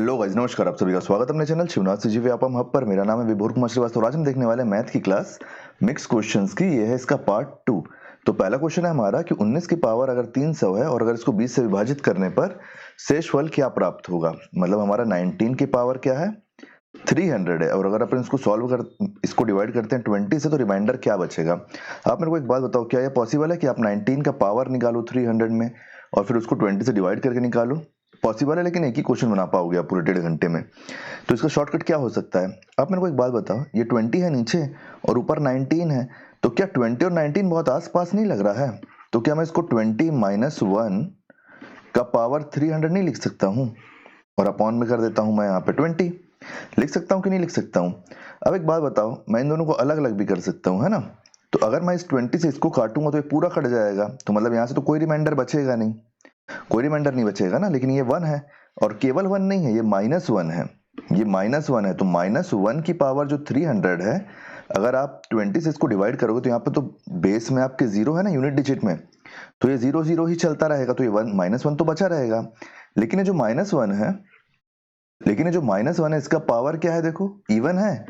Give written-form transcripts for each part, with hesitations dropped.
Hello guys, नमस्कार। आप सभी का स्वागत है अपने चैनल शिवनाथ से जी व्यापम हब पर। मेरा नाम है विभोर कुमार श्रीवास्तव। आज हम देखने वाले हैं मैथ की क्लास मिक्स क्वेश्चंस की। ये है इसका पार्ट 2। तो पहला क्वेश्चन है हमारा कि 19 की पावर अगर 300 है और अगर इसको 20 से विभाजित करने पर शेष फल क्या प्राप्त होगा। मतलब हमारा 19 की पावर क्या है, 300 है, और अगर अपन इसको डिवाइड करते हैं 20 से तो रिमाइंडर क्या बचेगा। आप मेरे को एक बात बताओ, क्या यह पॉसिबल है कि आप 19 का पावर निकालो 300 में और फिर उसको 20 से डिवाइड करके निकालो? पॉसिबल है, लेकिन एक ही क्वेश्चन बना पाओगे आप पूरे 1.5 घंटे में। तो इसका शॉर्टकट क्या हो सकता है? आप मेरे को एक बात बताओ, ये 20 है नीचे और ऊपर 19 है, तो क्या 20 और 19 बहुत आसपास नहीं लग रहा है? तो क्या मैं इसको 20 माइनस 1 का पावर 300 नहीं लिख सकता हूँ? और अपॉन में कर देता हूँ मैं यहाँ पे 20। लिख सकता हूँ कि नहीं लिख सकता हूँ? अब एक बात बताओ, मैं इन दोनों को अलग अलग भी कर सकता हूँ, है ना? तो अगर मैं इस 20 से इसको काटूंगा तो ये पूरा कट जाएगा, तो मतलब यहाँ से तो कोई रिमाइंडर बचेगा नहीं, कोई रिमाइंडर नहीं बचेगा ना। लेकिन ये 1 है, और केवल 1 नहीं है, ये -1 है। ये -1 है, तो -1 की पावर जो 300 है, अगर आप 20 से इसको डिवाइड करोगे तो यहाँ पे तो बेस में आपके 0 है ना, यूनिट डिजिट में, तो ये 0 0 ही चलता रहेगा, तो ये -1 तो बचा रहेगा। लेकिन ये जो -1 है इसका पावर क्या है? देखो, इवन है।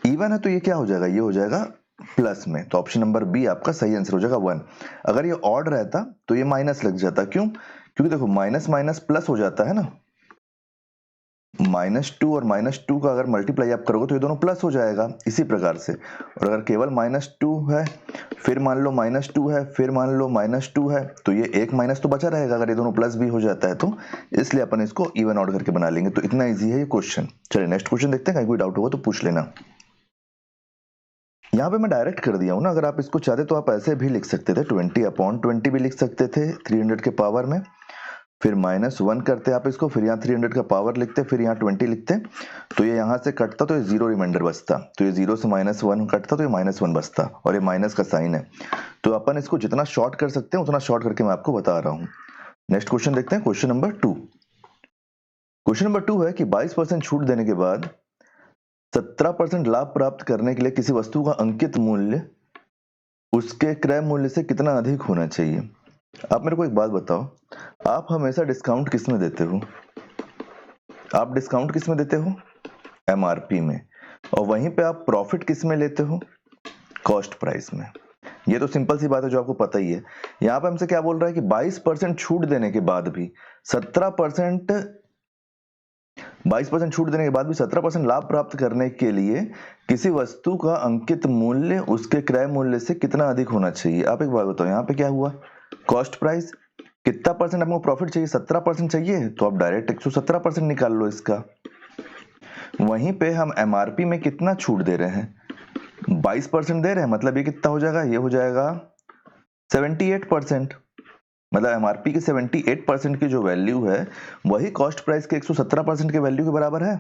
इवन है तो ये क्या हो जाएगा, ये हो जाएगा प्लस में। तो ऑप्शन नंबर बी आपका सही आंसर हो जाएगा 1। अगर ये ऑड रहता तो ये माइनस लग जाता। क्यों? क्योंकि देखो माइनस माइनस प्लस हो जाता है ना। -2 और -2 का अगर मल्टीप्लाई आप करोगे तो ये दोनों प्लस हो जाएगा इसी प्रकार से। और अगर केवल -2 है, फिर मान लो -2 है, फिर मान लो -2 है, तो ये एक माइनस तो बचा रहेगा अगर ये दोनों प्लस भी हो जाता है तो। इसलिए अपन इसको इवन ऑड करके बना लेंगे। तो इतना इजी है ये क्वेश्चन। चलिए नेक्स्ट क्वेश्चन देखते हैं, कहीं कोई डाउट होगा तो पूछ लेना। यहाँ पे मैं डायरेक्ट कर दिया हूँ ना। अगर आप इसको चाहते तो आप ऐसे भी लिख सकते थे, 20/20 भी लिख सकते थे 300 के पावर में, फिर -1 करते आप इसको, फिर यहाँ 300 का पावर लिखते, फिर यहाँ 20 लिखते, तो ये यहाँ से कटता तो ये 0 रिमाइंडर बचता, तो ये 0 से -1 कटता तो ये -1 बचता, और ये माइनस का साइन है। तो अपन इसको जितना शॉर्ट कर सकते हैं उतना शॉर्ट करके मैं आपको बता रहा हूँ। नेक्स्ट क्वेश्चन देखते हैं, क्वेश्चन नंबर 2। क्वेश्चन नंबर 2 है कि 22% छूट देने के बाद 17% लाभ प्राप्त करने के लिए किसी वस्तु का अंकित मूल्य उसके क्रय मूल्य से कितना अधिक होना चाहिए। आप मेरे को एक बात बताओ, आप हमेशा डिस्काउंट किस में देते हो? आप डिस्काउंट किस में देते हो? एमआरपी में। और वहीं पे आप प्रॉफिट किस में लेते हो? कॉस्ट प्राइस में। ये तो सिंपल सी बात है जो आपको पता ही है। यहाँ पे हमसे क्या बोल रहा है कि 22% छूट देने के बाद भी 17% 22% छूट देने के बाद भी 17% लाभ प्राप्त करने के लिए किसी वस्तु का अंकित मूल्य उसके क्रय मूल्य से कितना अधिक होना चाहिए। आप एक बात बताओ, यहाँ पे क्या हुआ? Cost price. कितना परसेंट आपको प्रॉफिट चाहिए? 17% चाहिए, तो आप डायरेक्ट 117% निकाल लो इसका। वहीं पे हम एमआरपी में कितना छूट दे रहे हैं? 22% दे रहे हैं, मतलब ये कितना हो जाएगा? ये हो जाएगा 78%। मतलब एमआरपी की 78% की जो वैल्यू है वही कॉस्ट प्राइस के 117% के वैल्यू के बराबर है।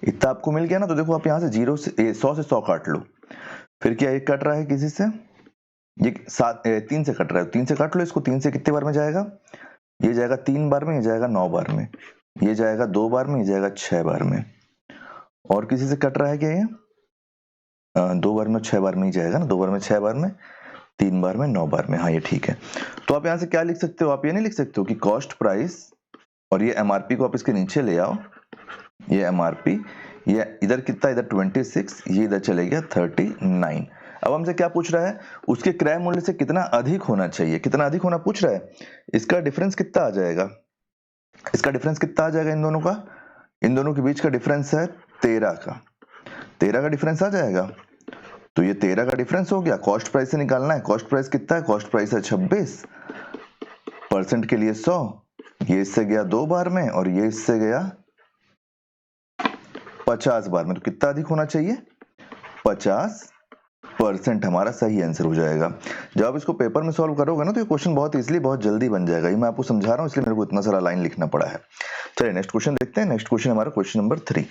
इतना आपको मिल गया ना। तो देखो आप यहाँ से 100 से 100 काट लो, फिर क्या ये कट रहा है किसी से? ये 3 से कट रहा है, 3 से काट लो इसको। 3 से कितने बार में जाएगा? ये जाएगा 3 बार में, ये जाएगा 9 बार में, ये जाएगा 2 बार में, ये जाएगा 6 बार में। और किसी से कट रहा है क्या ये? 2 बार में 6 बार में ही जाएगा ना। 2 बार में 6 बार में, 3 बार में, 9 बार में। हाँ ये ठीक है। तो आप यहाँ से क्या लिख सकते हो? आप ये नहीं लिख सकते हो कि कॉस्ट प्राइस और ये एमआरपी को आप इसके नीचे ले आओ, ये एमआरपी, ये इधर कितना, इधर 26, ये इधर चले गया 39। अब हमसे क्या पूछ रहा है? उसके क्रय मूल्य से कितना अधिक होना चाहिए। कितना अधिक होना पूछ रहा है। इसका डिफरेंस कितना आ जाएगा? इसका डिफरेंस कितना आ जाएगा इन दोनों का? इन दोनों के बीच का डिफरेंस है 13 का। 13 का डिफरेंस आ जाएगा। तो ये 13 का डिफरेंस हो गया। कॉस्ट प्राइस से निकालना है। कॉस्ट प्राइस कितना है? कॉस्ट प्राइस है 26, परसेंट के लिए 100। ये इससे गया 2 बार में और ये इससे गया 50 बार में। तो कितना अधिक होना चाहिए? 50% हमारा सही आंसर हो जाएगा। जब आप इसको पेपर में सॉल्व करोगे ना तो ये क्वेश्चन बहुत इजीली, बहुत जल्दी बन जाएगा। ये मैं आपको समझा रहा हूँ, इसलिए मेरे को इतना सारा लाइन लिखना पड़ा है। चलिए नेक्स्ट क्वेश्चन देखते हैं। नेक्स्ट क्वेश्चन हमारा क्वेश्चन नंबर 3।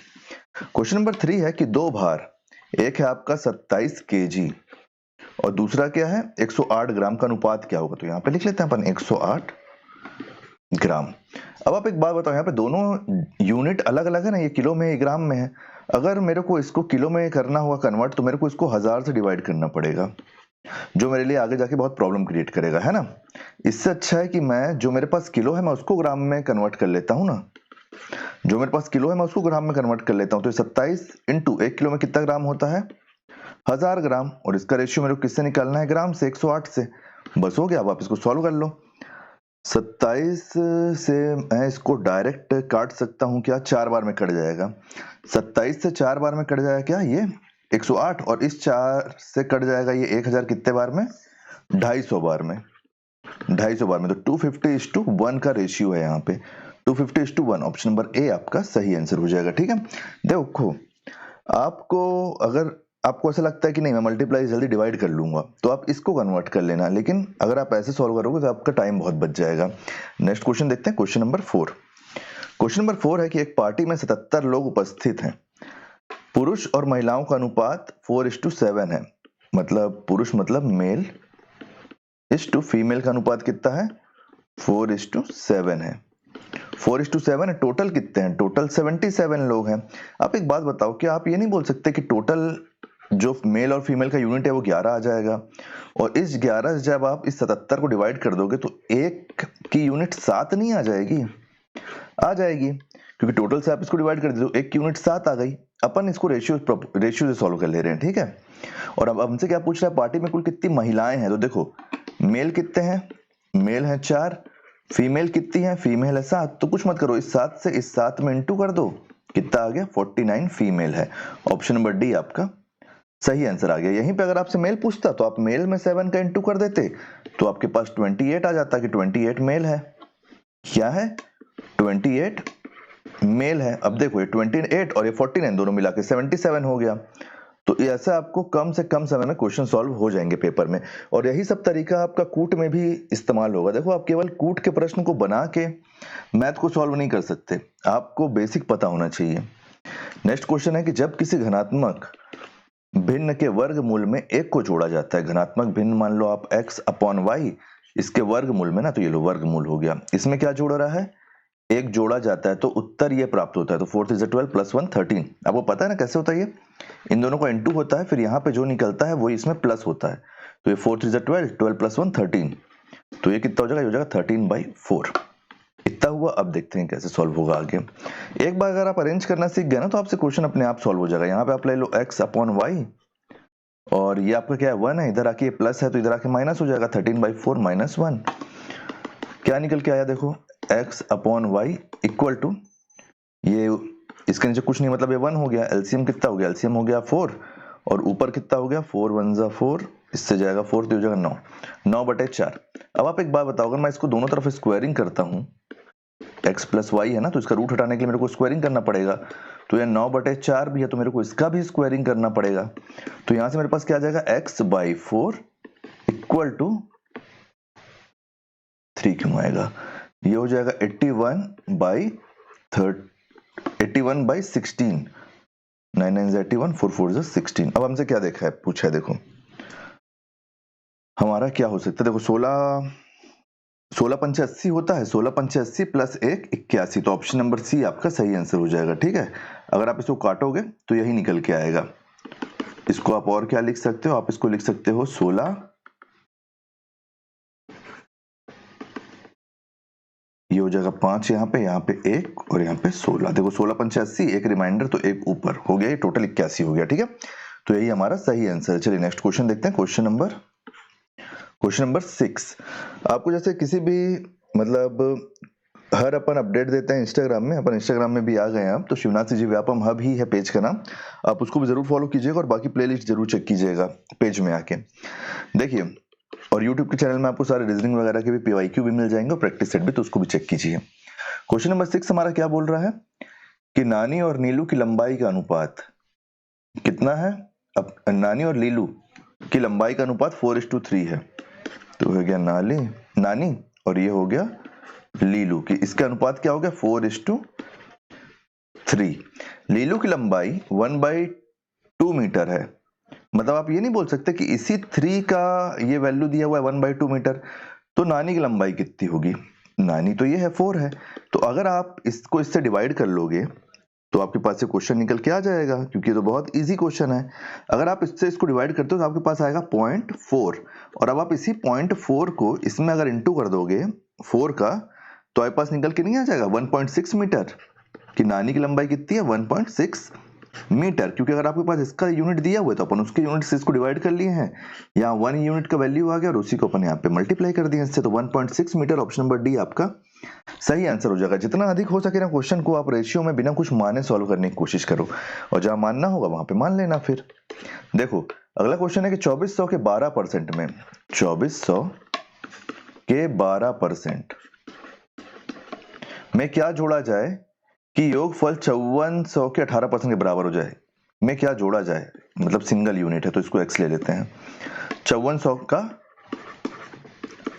क्वेश्चन नंबर 3 है कि 2 भार, एक है आपका 27 kg और दूसरा क्या है 108 ग्राम का अनुपात क्या होगा। तो यहाँ पे लिख लेते हैं अपन 108 ग्राम। अब आप एक बात बताओ, यहाँ पे दोनों यूनिट अलग अलग है ना, ये किलो में, ये ग्राम में है। अगर मेरे को इसको किलो में करना हुआ कन्वर्ट तो मेरे को इसको 1000 से डिवाइड करना पड़ेगा, जो मेरे लिए आगे जाके बहुत प्रॉब्लम क्रिएट करेगा, है ना। इससे अच्छा है कि मैं जो मेरे पास किलो है मैं उसको ग्राम में कन्वर्ट कर लेता हूँ ना। जो मेरे पास किलो है मैं उसको ग्राम में कन्वर्ट कर लेता हूँ। तो 27 इंटू 1 किलो में कितना ग्राम होता है? 1000 ग्राम। और इसका रेशियो मेरे को किससे निकालना है? ग्राम से, 108 से। बस हो गया। अब आप इसको सॉल्व कर लो। 27 से मैं इसको डायरेक्ट काट सकता हूँ क्या? 4 बार में कट जाएगा। 27 से 4 बार में कट जाएगा क्या? ये 108। और इस 4 से कट जाएगा ये 1000 कितने बार में? 250 बार में। 250 बार में। तो 250:1 का रेशियो है यहाँ पे। 250:1। ऑप्शन नंबर ए आपका सही आंसर हो जाएगा। ठीक है, देखो आपको अगर आपको ऐसा लगता है कि नहीं मैं मल्टीप्लाई जल्दी डिवाइड कर लूंगा तो आप इसको कन्वर्ट कर लेना, लेकिन अगर आप ऐसे सॉल्व करोगे तो आपका टाइम बहुत बच जाएगा। नेक्स्ट क्वेश्चन देखते हैं, क्वेश्चन नंबर 4। क्वेश्चन नंबर 4 है कि एक पार्टी में 77 लोग उपस्थित हैं। पुरुष और महिलाओं का अनुपात 4:7 है। मतलब पुरुष मतलब मेल इस टू फीमेल का अनुपात कितना है? 4:7 है। 4:7 है। टोटल कितने हैं? टोटल 77 लोग हैं। आप एक बात बताओ, क्या आप ये नहीं बोल सकते कि टोटल जो मेल और फीमेल का यूनिट है वो 11 आ जाएगा, और इस 11 से जब आप इस 77 को डिवाइड कर दोगे तो एक की यूनिट 7 नहीं आ जाएगी? आ जाएगी, क्योंकि टोटल से आप इसको डिवाइड कर दो, एक की यूनिट 7 आ गई। अपन इसको रेशियो से सॉल्व कर ले रहे हैं। ठीक है, और अब हमसे क्या पूछ रहा है? पार्टी में कुल कितनी महिलाएं हैं? तो देखो मेल कितने हैं? मेल है 4। फीमेल कितनी है? फीमेल है 7। तो कुछ मत करो, इस 7 से इस 7 में इंटू कर दो, कितना आ गया? 49 फीमेल है। ऑप्शन नंबर डी आपका सही आंसर आ गया। यहीं पे अगर आपसे मेल पूछता तो आप मेल में 7 का इंटू कर देते तो आपके पास 28 आ जाता कि 28 मेल है। क्या है? 28 मेल है। अब देखो ये 28 और ये 49 दोनों मिला के 77 हो गया। तो ऐसे आपको कम से कम समय में क्वेश्चन सॉल्व हो जाएंगे पेपर में, और यही सब तरीका आपका कूट में भी इस्तेमाल होगा। देखो आप केवल कूट के प्रश्न को बना के मैथ को सॉल्व नहीं कर सकते, आपको बेसिक पता होना चाहिए। नेक्स्ट क्वेश्चन है कि जब किसी घनात्मक भिन्न के वर्गमूल में एक को जोड़ा जाता है, घनात्मक भिन्न मान लो आप x/y, इसके वर्गमूल में ना, तो ये लो वर्गमूल हो गया, इसमें क्या जोड़ रहा है? एक जोड़ा जाता है तो उत्तर ये प्राप्त होता है। तो 4 3 12 + 1 13। आपको पता है ना कैसे होता है ये? इन दोनों का इनटू होता है, फिर यहाँ पे जो निकलता है वो इसमें प्लस होता है। तो ये 4 3 12, 12 + 1 13। तो ये कितना हो जाएगा? ये हो जाएगा 13/4। इतना हुआ। अब देखते हैं कैसे सॉल्व होगा आगे। एक बार अगर आप अरेंज करना सीख गए ना तो आपसे क्वेश्चन अपने आप सॉल्व हो जाएगा। यहाँ पे आप ले लो x/y, और ये आपका क्या है? 1 है। इधर आके ये प्लस है तो इधर आके माइनस हो जाएगा। 13/4 - 1 क्या निकल के आया? देखो x/y इक्वल टू ये, इसके नीचे कुछ नहीं, मतलब ये 1 हो गया। एलसीएम कितना हो गया? एलसीएम हो गया 4, और ऊपर कितना हो गया? 4 1 ज़ा 4, इससे जाएगा 4 तो हो जाएगा 9, 9/4। अब आप एक बात बताओ, अगर मैं इसको दोनों तरफ स्क्वायरिंग करता हूँ, x + y है ना, तो इसका रूट हटाने के लिए मेरे को स्क्वायरिंग करना पड़ेगा। तो ये 9/4 भी है तो मेरे को इसका भी स्क्वायरिंग करना पड़ेगा। तो यहाँ से मेरे पास क्या आ जाएगा? x/4 इक्वल टू 3 क्यों आएगा? ये हो जाएगा 81/16। 9 9 = 81, 4 4 = 16। अब हमसे क्या देखा है? पूछा है, देखो हमारा क्या हो सकता है? देखो 16 पंचे 80 होता है। 16 पंचे 80 + 1 81। तो ऑप्शन नंबर सी आपका सही आंसर हो जाएगा। ठीक है, अगर आप इसको काटोगे तो यही निकल के आएगा। इसको आप और क्या लिख सकते हो? आप इसको लिख सकते हो 16, ये हो जाएगा 5 यहाँ पे 1 और यहाँ पे 16। देखो 16 पंचे 80, एक रिमाइंडर तो एक ऊपर हो गया, ये टोटल 81 हो गया। ठीक है, तो यही हमारा सही आंसर है। चलिए नेक्स्ट क्वेश्चन देखते हैं, क्वेश्चन नंबर 6। आपको जैसे किसी भी मतलब हर अपन अपडेट देते हैं इंस्टाग्राम में, अपन इंस्टाग्राम में भी आ गए हैं अब, तो शिवनाथ जी व्यापम हब ही है पेज का नाम, आप उसको भी जरूर फॉलो कीजिएगा और बाकी प्लेलिस्ट जरूर चेक कीजिएगा पेज में आके। देखिए, और यूट्यूब के चैनल में आपको सारे रीजनिंग वगैरह के भी PYQ भी मिल जाएंगे और प्रैक्टिस सेट भी, तो उसको भी चेक कीजिए। क्वेश्चन नंबर 6 हमारा क्या बोल रहा है कि नानी और नीलू की लंबाई का अनुपात कितना है? अब नानी और लीलू की लंबाई का अनुपात 4:3 है। तो हो गया नानी और ये हो गया लीलू की, इसका अनुपात क्या हो गया? 4:3। लीलू की लंबाई 1/2 मीटर है। मतलब आप ये नहीं बोल सकते कि इसी 3 का ये वैल्यू दिया हुआ है 1/2 मीटर, तो नानी की लंबाई कितनी होगी? नानी तो ये है 4 है, तो अगर आप इसको इससे डिवाइड कर लोगे तो आपके पास से क्वेश्चन निकल के आ जाएगा, क्योंकि ये तो बहुत इजी क्वेश्चन है। अगर आप इससे इसको डिवाइड करते हो तो आपके पास आएगा 0.4, और अब आप इसी 0.4 को इसमें अगर इंटू कर दोगे 4 का, तो आपके पास निकल के नहीं आ जाएगा 1.6 मीटर। कि नानी की लंबाई कितनी है 1.6 मीटर, क्योंकि अगर आपके पास इसका यूनिट दिया हुआ है तो अपन उसके यूनिट से इसको डिवाइड कर लिए हैं, यहाँ 1 यूनिट का वैल्यू आ गया और उसी को अपन यहाँ पे मल्टीप्लाई कर दिया इससे, तो 1.6 मीटर ऑप्शन नंबर डी आपका सही आंसर हो जाएगा। जितना अधिक हो सके ना क्वेश्चन को आप रेशियो में बिना कुछ माने सॉल्व करने की कोशिश करो, और जहां मानना होगा वहां पे मान लेना। फिर देखो अगला क्वेश्चन है कि 2400 के 12% में 2400 के 12% में क्या जोड़ा जाए कि योगफल 5400 के 18% के बराबर हो जाए। में क्या जोड़ा जाए, मतलब सिंगल यूनिट है तो इसको x ले लेते हैं, 5400 का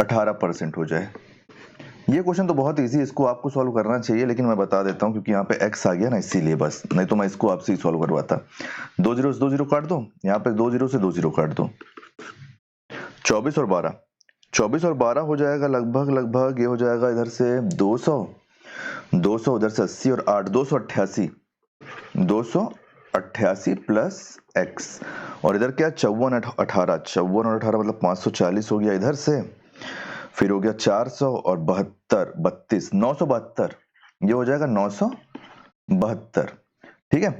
18% हो जाए। ये क्वेश्चन तो बहुत इजी है, इसको आपको सॉल्व करना चाहिए, लेकिन मैं बता देता हूं क्योंकि यहाँ पे x आ गया ना इसीलिए, बस नहीं तो मैं इसको आपसे ही सॉल्व करवाता। 2 जीरो से 2 जीरो काट दो, यहाँ पे 2 जीरो से 2 जीरो काट दो, 24 और 12 हो जाएगा लगभग ये हो जाएगा इधर से 200 उधर से 80 और 8 288 प्लस x, और इधर क्या 54 और 18 मतलब 540 हो गया इधर से, फिर हो गया 400 और 32 972, ये हो जाएगा 972। ठीक है,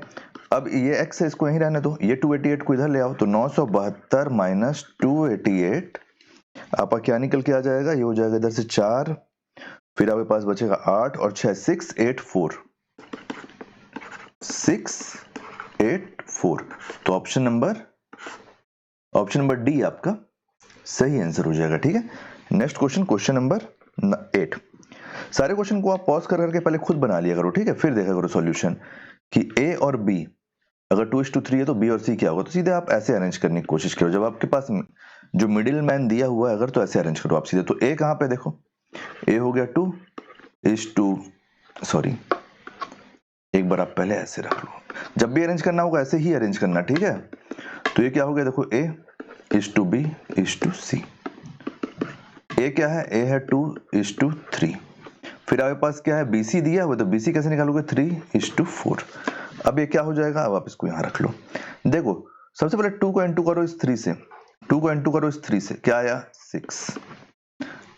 अब ये x है इसको यहीं रहने दो, ये 288 को इधर ले आओ, तो 972 माइनस 288 आपका क्या निकल के आ जाएगा, ये हो जाएगा इधर से 4, फिर आपके पास बचेगा 8 और 6 684। तो ऑप्शन नंबर डी आपका सही आंसर हो जाएगा। ठीक है, नेक्स्ट क्वेश्चन नंबर 8। सारे क्वेश्चन को आप पॉज कर करके पहले खुद बना लिया करो, ठीक है, फिर देखा करो सॉल्यूशन कि ए और बी अगर 2:3 है तो बी और सी क्या होगा, तो सीधे आप ऐसे अरेंज करने की कोशिश करो। जब आपके पास जो मिडिल मैन दिया हुआ है अगर, तो ऐसे अरेंज करो आप सीधे। तो ए कहां पे देखो, ए हो गया 2:2, सॉरी एक बार आप पहले ऐसे रख लो, जब भी अरेंज करना होगा ऐसे ही अरेंज करना, ठीक है। तो ये क्या हो गया देखो, A:B:C, ए क्या है, ए है 2:3, फिर आपके पास क्या है BC दिया हुआ, तो BC कैसे निकालोगे 3:4। अब ये क्या हो जाएगा, अब आप इसको यहां रख लो। देखो सबसे पहले 2 को इंटू करो इस 3 से, 2 को इंटू करो इस 3 से, क्या आया 6।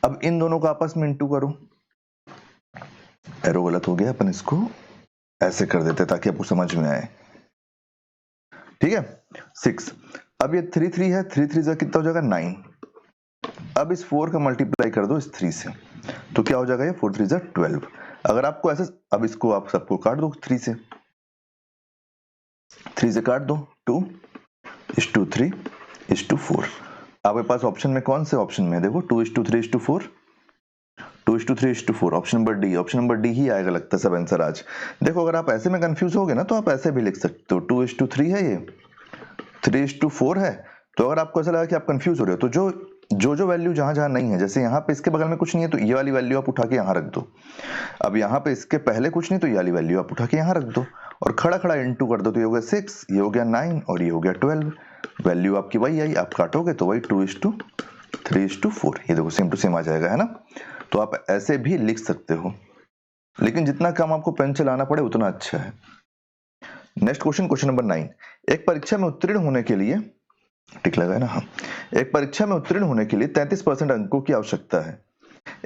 अब इन दोनों को आपस में इंटू करो, एरो गलत हो गया, अपन इसको ऐसे कर देते ताकि आपको समझ में आए। ठीक है 6, अब ये 3 है, 3 से कितना हो जाएगा 9। अब इस 4 का मल्टीप्लाई कर दो इस 3 से, तो क्या हो जाएगा ये 4 3 12। अगर आपको ऐसे, अब इसको आप सबको काट दो 3 से काट दो, 2:3:4। आपके पास ऑप्शन में कौन से ऑप्शन में देखो 2:3:4, 2:3:4, ऑप्शन नंबर डी ही आएगा लगता है सब आंसर आज। देखो अगर आप ऐसे में कंफ्यूज होगे ना तो आप ऐसे भी लिख सकते हो, 2:3 है, ये 3:4 है। तो अगर आपको ऐसा लगा कि आप कंफ्यूज हो रहे हो, तो जो वैल्यू जहां नहीं है, जैसे यहाँ पे इसके बगल में कुछ नहीं है तो ये वाली वैल्यू आप उठा के यहाँ रख दो। अब यहाँ पे इसके पहले कुछ नहीं तो ये वाली वैल्यू आप उठा के यहाँ रख दो और खड़ा इंटू कर दो, तो ये हो गया 6, ये हो गया 9 और ये हो गया 12। वैल्यू आपकी वही आई, आप काटोगे तो वही 2:3:4, ये देखो सेम टू सेम आ जाएगा, है ना। तो आप ऐसे भी लिख सकते हो, लेकिन जितना कम आपको पेन चलाना पड़े उतना अच्छा है। Next question number 9। एक परीक्षा में उत्तीर्ण होने के लिए, टिक लगा है ना, हाँ, एक परीक्षा में उत्तीर्ण होने के लिए 33% अंकों की आवश्यकता है।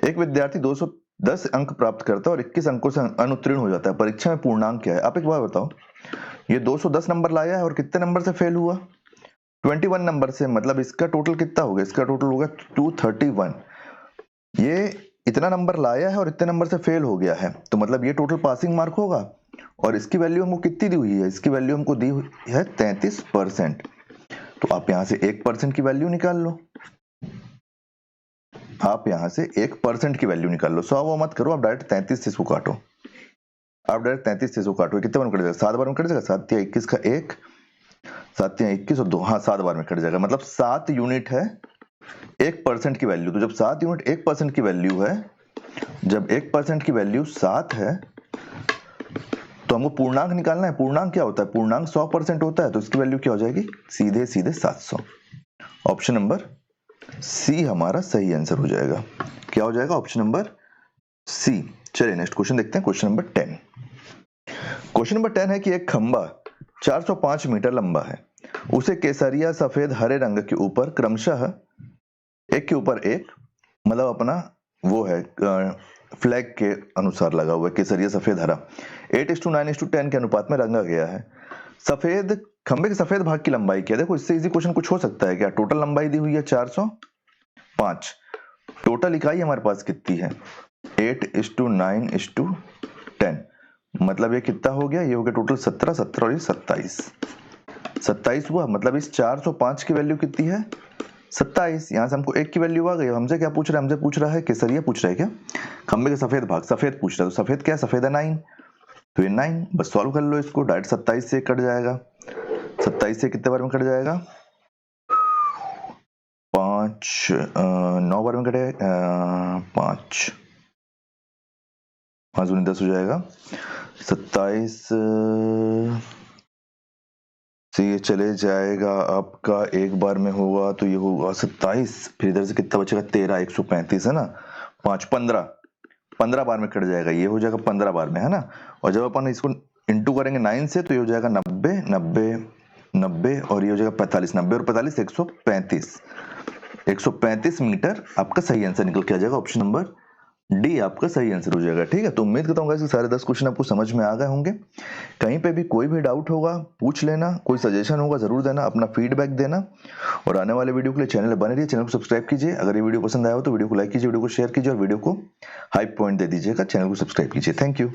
एक विद्यार्थी 210 अंक प्राप्त करता है और 21 अंकों से अनुत्तीर्ण हो जाता है। परीक्षा में पूर्णांक क्या है। आप एक बार बताओ, ये 210 नंबर लाया है और कितने नंबर से फेल हुआ, 21 नंबर से, मतलब इसका टोटल कितना हो गया, इसका टोटल होगा 231। ये इतना नंबर लाया है और इतने नंबर से फेल हो गया है, तो मतलब ये टोटल पासिंग मार्क होगा। और इसकी वैल्यू हमको कितनी दी हुई है, इसकी वैल्यू हमको दी हुई है 33%। तो आप यहां से 1% की वैल्यू निकाल लो, आप यहां से 1% की वैल्यू निकाल लो। 100 वो मत करो, आप डायरेक्ट 33 से इसको काटो, आप डायरेक्ट 33 से इसको काटो। कितने बार में कट जाएगा, 7 बार में कट जाएगा, 7 या 21 का 1, 7 या 21 और 2, हाँ 7 बार में कट जाएगा। मतलब 7 यूनिट है 1% की वैल्यू। तो जब 7 यूनिट 1% की वैल्यू है, जब 1% की वैल्यू 7 है, तो हमको पूर्णांक निकालना है। पूर्णांक क्या होता है, पूर्णांक 100% होता है, तो इसकी वैल्यू क्या हो जाएगी, सीधे 700। ऑप्शन नंबर सी हमारा सही आंसर हो जाएगा। क्या हो जाएगा, ऑप्शन नंबर सी। चलिए नेक्स्ट क्वेश्चन देखते हैं, क्वेश्चन नंबर 10। क्वेश्चन नंबर 10 है कि एक खंबा 405 मीटर लंबा है, उसे केसरिया, सफेद, हरे रंग के ऊपर क्रमशः एक के ऊपर एक, मतलब अपना वो है फ्लैग के अनुसार लगा हुआ है, केसरिया सफेद हरा। 8:9:10 के अनुपात में रंगा गया है। सफेद खंबे के सफेद भाग की लंबाई क्या है? देखो इससे इजी क्वेश्चन कुछ हो सकता है क्या? टोटल लंबाई दी हुई है 405। टोटल इकाई हमारे पास कितनी है? 8:9:10। मतलब ये कितना हो गया? ये हो गया टोटल 17, 17 और ये 27। 27 हुआ। मतलब इस 405 की वैल्यू कितनी है? 27। यहां से हमको 1 की वैल्यू आ गई। हमसे क्या पूछ रहा है? हमसे पूछ रहा है केसरिया पूछ रहा है क्या? खंबे के सफेद भाग, सफेद पूछ रहा है। तो सफेद क्या है? सफेद है 9, तो ये 9। बस सॉल्व कर लो इसको। डायरेक्ट 27 से कट जाएगा। 27 से कितने बार में कट जाएगा? 9 बार में कटेगा। 5 दूनी 10 हो जाएगा। 27 से ये चले जाएगा आपका, एक बार में होगा तो ये होगा 27। फिर इधर से कितना बचेगा? 13, 135 है ना। 5 15 बार में कट जाएगा। ये हो जाएगा 15 बार में, है ना। और जब अपन इसको इंटू करेंगे 9 से तो ये हो जाएगा 90, 90, 90 और ये हो जाएगा 45। 90 और 45 135। 135 मीटर आपका सही आंसर निकल के आ जाएगा। ऑप्शन नंबर डी आपका सही आंसर हो जाएगा। ठीक है, तो उम्मीद करता हूँ सारे 10 क्वेश्चन आपको समझ में आ गए होंगे। कहीं पे भी कोई भी डाउट होगा पूछ लेना, कोई सजेशन होगा जरूर देना, अपना फीडबैक देना। और आने वाले वीडियो के लिए चैनल बने रहिए, चैनल को सब्सक्राइब कीजिए। अगर ये वीडियो पसंद आया हो तो वीडियो को लाइक कीजिए, वीडियो को शेयर कीजिए और वीडियो को हाई पॉइंट दे दीजिएगा। चैनल को सब्सक्राइब कीजिए। Thank you.